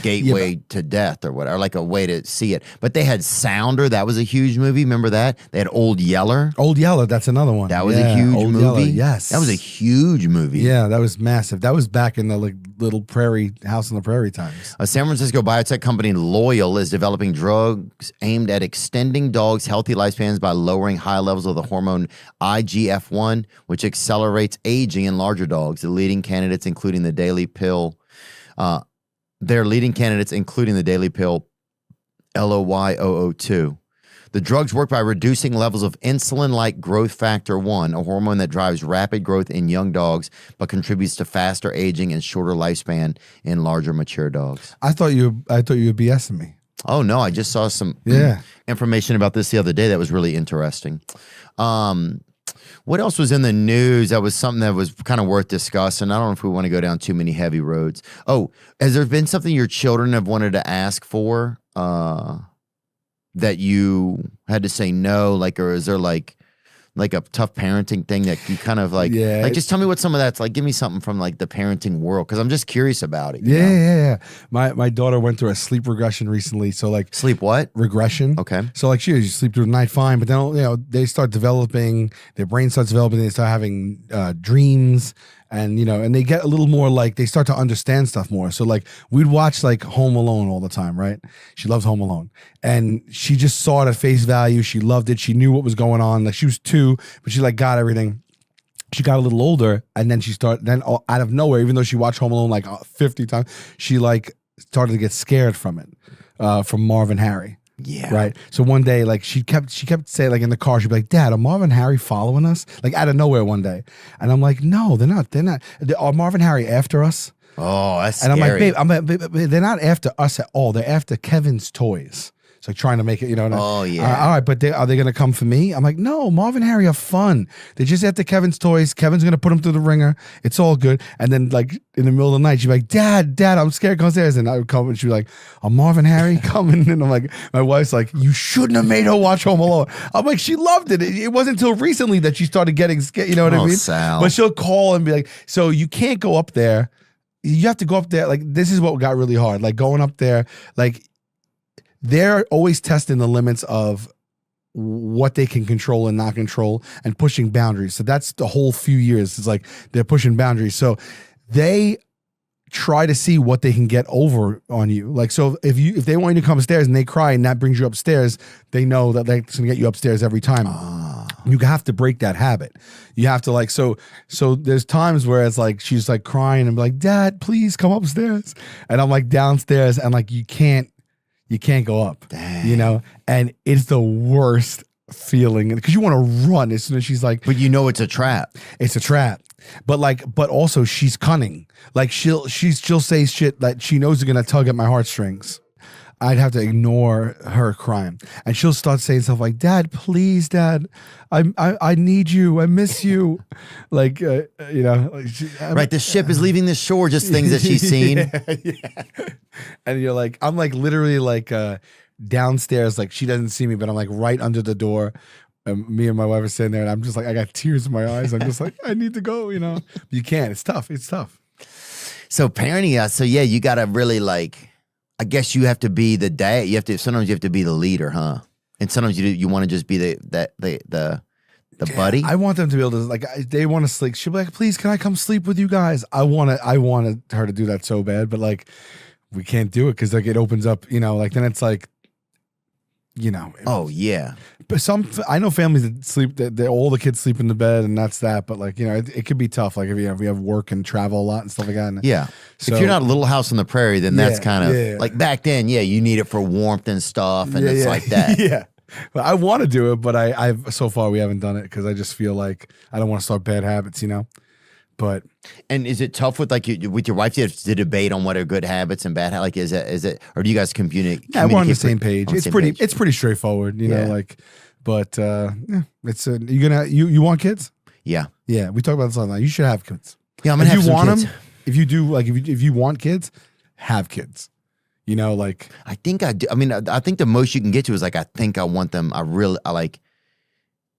gateway to death or whatever, like a way to see it. But they had Sounder. That was a huge movie. Remember that? They had Old Yeller. Old Yeller, that's another one. That was a huge Old movie. Yeller, yes. That was a huge movie. Yeah, that was massive. That was back in the little prairie house on the prairie times. A San Francisco biotech company, Loyal, is developing drugs aimed at extending dogs' healthy lifespans by lowering high levels of the hormone IGF-1, which accelerates aging in larger dogs. The leading candidates, including the daily pill, LOY002. The drugs work by reducing levels of insulin-like growth factor 1, a hormone that drives rapid growth in young dogs, but contributes to faster aging and shorter lifespan in larger mature dogs. I thought you were BSing me. Oh no, I just saw some information about this the other day that was really interesting. What else was in the news that was something that was kind of worth discussing? I don't know if we want to go down too many heavy roads. Oh, has there been something your children have wanted to ask for that you had to say no? Like, or is there like a tough parenting thing that you kind of like just tell me what some of that's like. Give me something from like the parenting world, because I'm just curious about it. Yeah. My daughter went through a sleep regression recently. So like sleep what? Regression. Okay. So like she sleep through the night fine, but then they start developing, their brain starts developing, they start having dreams. And, and they get a little more like, they start to understand stuff more. So like we'd watch like Home Alone all the time, right? She loves Home Alone. And she just saw it at face value. She loved it. She knew what was going on. Like she was 2, but she like got everything. She got a little older, and then out of nowhere, even though she watched Home Alone like 50 times, she like started to get scared from it, from Marv and Harry. Yeah. Right. So one day, like she kept saying, like in the car, she'd be like, "Dad, are Marv and Harry following us?" Like out of nowhere one day, and I'm like, "No, they're not. They're not. Are Marv and Harry after us?" Oh, that's and scary. I'm like, babe, they're not after us at all. They're after Kevin's toys. It's like trying to make it, Oh yeah. All right, but are they going to come for me? I'm like, no, Marv and Harry are fun. They're just after Kevin's toys. Kevin's going to put them through the ringer. It's all good. And then like in the middle of the night, she'd be like, Dad, I'm scared. Come upstairs. And I would come and she'd be like, are Marv and Harry coming? And I'm like, my wife's like, you shouldn't have made her watch Home Alone. I'm like, she loved it. It wasn't until recently that she started getting scared. You know what I mean? Sal. But she'll call and be like, so you can't go up there. You have to go up there. Like, this is what got really hard. Like going up there, like, they're always testing the limits of what they can control and not control and pushing boundaries. So that's the whole few years. It's like they're pushing boundaries. So they try to see what they can get over on you. Like, so if they want you to come upstairs and they cry and that brings you upstairs, they know that they're going to get you upstairs every time. You have to break that habit. You have to like, so there's times where it's like, she's like crying and be like, Dad, please come upstairs. And I'm like downstairs and like, you can't go up. Dang. And it's the worst feeling because you want to run as soon as she's like, but it's a trap. It's a trap. But also she's cunning. Like she'll say shit that she knows is gonna tug at my heartstrings. I'd have to ignore her crying, and she'll start saying stuff like, "Dad, please, Dad, I need you, I miss you," like right. The ship is leaving the shore. Just things that she's seen. Yeah. And you're like, I'm like literally like downstairs, like she doesn't see me, but I'm like right under the door. Me and my wife are sitting there, and I'm just like, I got tears in my eyes. I'm just like, I need to go. You can't. It's tough. It's tough. So parenting, so yeah, you got to really like. I guess you have to be the dad. Sometimes you have to be the leader, huh? And sometimes you want to just be the buddy. I want them to be able to like. They want to sleep. She'll be like, "Please, can I come sleep with you guys?" I wanted her to do that so bad, but like, we can't do it because like it opens up. Like then it's like, Oh yeah. But I know families that sleep. That all the kids sleep in the bed, and that's that. But like it could be tough. Like if we have work and travel a lot and stuff like that. Yeah. So, if you're not a Little House on the Prairie, then that's kind of like back then. Yeah, you need it for warmth and stuff, and it's like that. Yeah. But I want to do it, but I've so far we haven't done it because I just feel like I don't want to start bad habits. But and is it tough with like with your wife to debate on what are good habits and bad habits? Like is it or do you guys communicate? Yeah, we're on the same page. It's pretty straightforward, like. But it's you want kids? Yeah, yeah. We talk about this all the time. You should have kids. Yeah, I'm gonna have some kids. If you do, like if you want kids, have kids. Like I think I do. I mean, I think the most you can get to is like I think I want them. I like.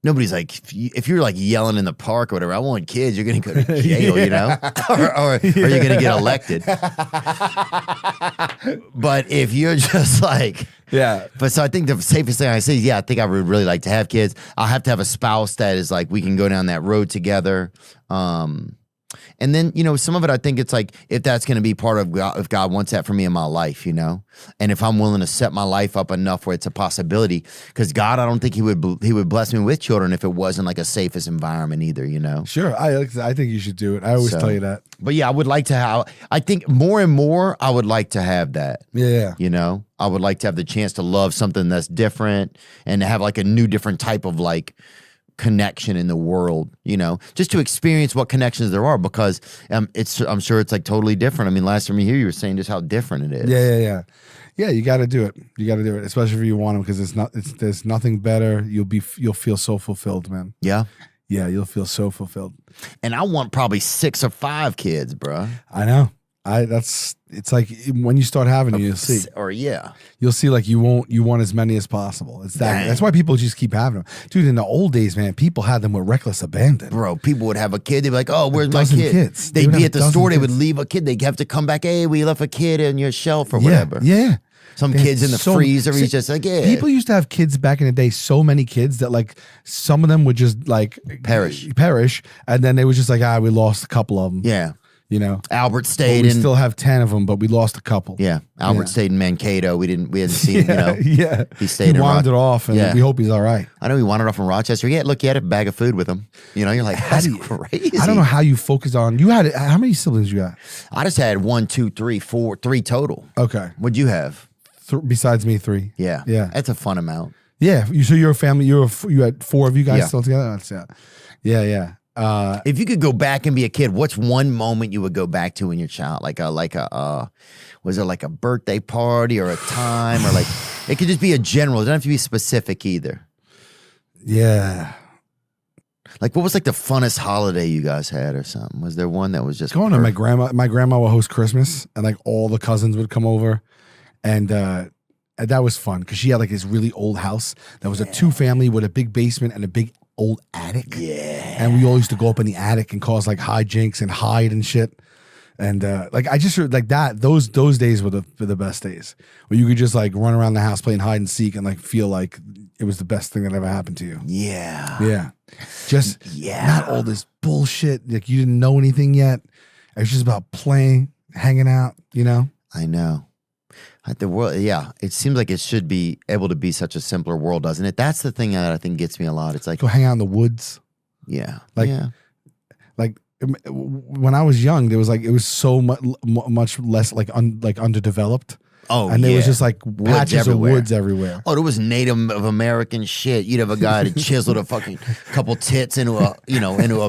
Nobody's like, if you're like yelling in the park or whatever, I want kids, you're going to go to jail, you know, or you're going to get elected. But if you're just like, but so I think the safest thing I say is, I think I would really like to have kids. I'll have to have a spouse that is like, we can go down that road together. And then, some of it, I think it's like, if that's going to be part of God, if God wants that for me in my life, and if I'm willing to set my life up enough where it's a possibility, because God, I don't think he would bless me with children if it wasn't like a safest environment either, Sure. I think you should do it. I always tell you that. But I would like to have, I think more and more, I would like to have that. Yeah. I would like to have the chance to love something that's different and to have like a new, different type of like connection in the world, just to experience what connections there are, because I'm sure it's like totally different. I mean, last time you were saying just how different it is. Yeah, you got to do it. You got to do it, especially if you want them, because there's nothing better. You'll feel so fulfilled, man. Yeah, you'll feel so fulfilled. And I want probably 6 or 5 kids, bro. I know. It's like when you start having it, you'll see. You'll see like you want as many as possible. That's why people just keep having them. Dude, in the old days, man, people had them with reckless abandon. Bro, people would have a kid, they'd be like, oh, where's my kid? Kids. They'd be at the store, they would leave a kid, they'd have to come back, hey, we left a kid in your shelf or whatever. Yeah. Some kids in the freezer, he's just like, People used to have kids back in the day, so many kids that like some of them would just like perish, and then they was just like, we lost a couple of them. Yeah. Albert stayed. We still have 10 of them, but we lost a couple. Yeah, Albert stayed in Mankato. We hadn't seen him. He stayed. He wandered off, and we hope he's all right. I know he wandered off from Rochester. Yeah, look, he had a bag of food with him. You're like, that's crazy. I don't know how you focused on. You had how many siblings you got? I just had 1, 2, 3, 4, 3 total. Okay. What'd you have? Besides me, 3. Yeah. That's a fun amount. Yeah. So you're a family. You had 4 of you guys still together. That's Yeah. If you could go back and be a kid, what's one moment you would go back to in your child? Was there like a birthday party or a time, or like it could just be a general. It doesn't have to be specific either. Yeah. Like what was like the funnest holiday you guys had or something? Was there one that was just going to my grandma? My grandma would host Christmas, and like all the cousins would come over, and that was fun because she had like this really old house that was a 2-family with a big basement and a big old attic. Yeah. And we all used to go up in the attic and cause like hijinks and hide and shit. And like I just like that. Those days were the best days where you could just like run around the house playing hide and seek and like feel like it was the best thing that ever happened to you. Yeah. Yeah. Just not all this bullshit. Like you didn't know anything yet. It was just about playing, hanging out, I know. The world, it seems like it should be able to be such a simpler world, doesn't it? That's the thing that I think gets me a lot. It's like go hang out in the woods. Yeah, like when I was young, there was like it was so much less like underdeveloped. Oh, and there was just like patches of woods everywhere. Oh, there was Native American shit. You'd have a guy that chiseled a fucking couple tits into a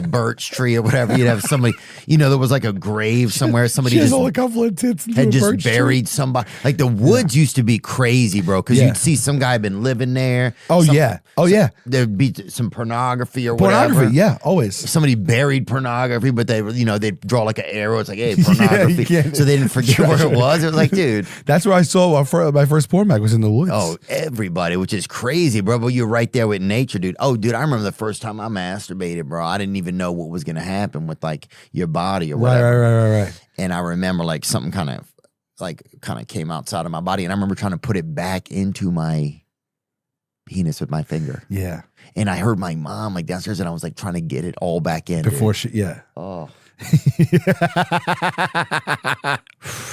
birch tree or whatever. You'd have somebody, there was like a grave somewhere. Somebody chiseled a couple of tits into had a birch just buried tree. Somebody. Like the woods used to be crazy, bro. Because you'd see some guy had been living there. Oh yeah. There'd be some pornography or whatever. Pornography, yeah, always. Somebody buried pornography, but they'd draw like an arrow. It's like, hey, pornography. So they didn't forget where it was. It was like, dude, that's where I saw my first porn mag was in the woods. Oh, everybody, which is crazy, bro. But you're right there with nature, dude. Oh, dude, I remember the first time I masturbated, bro. I didn't even know what was going to happen with like your body or whatever. Right. And I remember like something kind of came outside of my body, and I remember trying to put it back into my penis with my finger. Yeah. And I heard my mom like downstairs, and I was like trying to get it all back in before dude. Oh.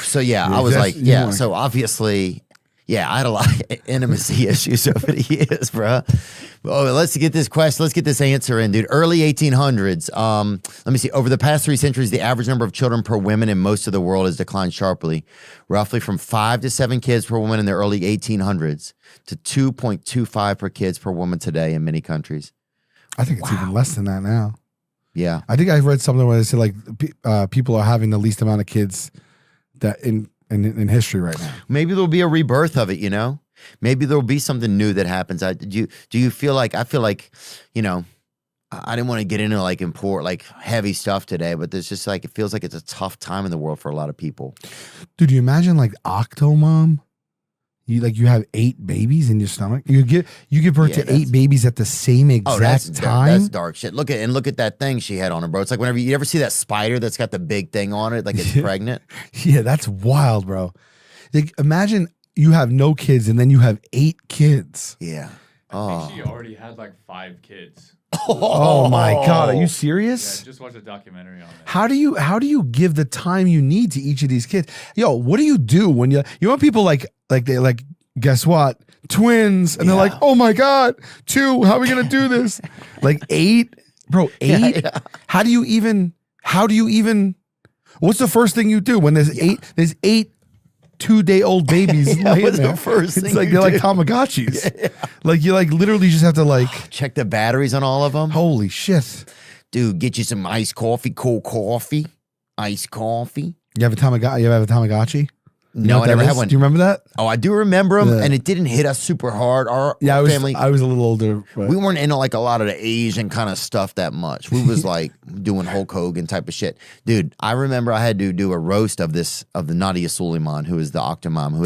So I was like, so obviously, I had a lot of intimacy issues over the years, bro. Oh, let's get this question. Let's get this answer in, dude. Early 1800s. Let me see. Over the past 3 centuries, the average number of children per woman in most of the world has declined sharply, roughly from 5 to 7 kids per woman in the early 1800s to 2.25 per kids per woman today in many countries. I think it's even less than that now. Yeah, I think I read something where they said like people are having the least amount of kids that in history right now. Maybe there'll be a rebirth of it, Maybe there'll be something new that happens. Do you feel like, I feel like, I didn't want to get into like heavy stuff today, but there's just like, it feels like it's a tough time in the world for a lot of people. Dude, you imagine like Octomom? You have 8 babies in your stomach. You give birth to 8 babies at the same exact time. That's dark shit. Look at that thing she had on her, bro. It's like whenever you ever see that spider that's got the big thing on it, like it's pregnant. Yeah, that's wild, bro. Like, imagine you have no kids and then you have 8 kids. Yeah. I think she already had like 5 kids. Oh my God, are you serious? Yeah, just watched a documentary on that. How do you give the time you need to each of these kids? Yo, what do you do when you want people like they like, guess what? Twins, and they're like, oh my God, 2, how are we gonna do this? Like 8, bro, 8. Yeah. How do you even what's the first thing you do when there's 8 2-day-old babies laying there? The first it's like they're like Tamagotchis. Yeah. Like you like literally just have to like check the batteries on all of them. Holy shit. Dude, get you some iced coffee, cold coffee, iced coffee. You have a Tamagotchi? No, I never had one. Do you remember that? Oh, I do remember them, and it didn't hit us super hard. Our family, I was a little older. We weren't into like a lot of the Asian kind of stuff that much. We was like doing Hulk Hogan type of shit. Dude, I remember I had to do a roast of the Nadia Suleiman, who is the Octomom, who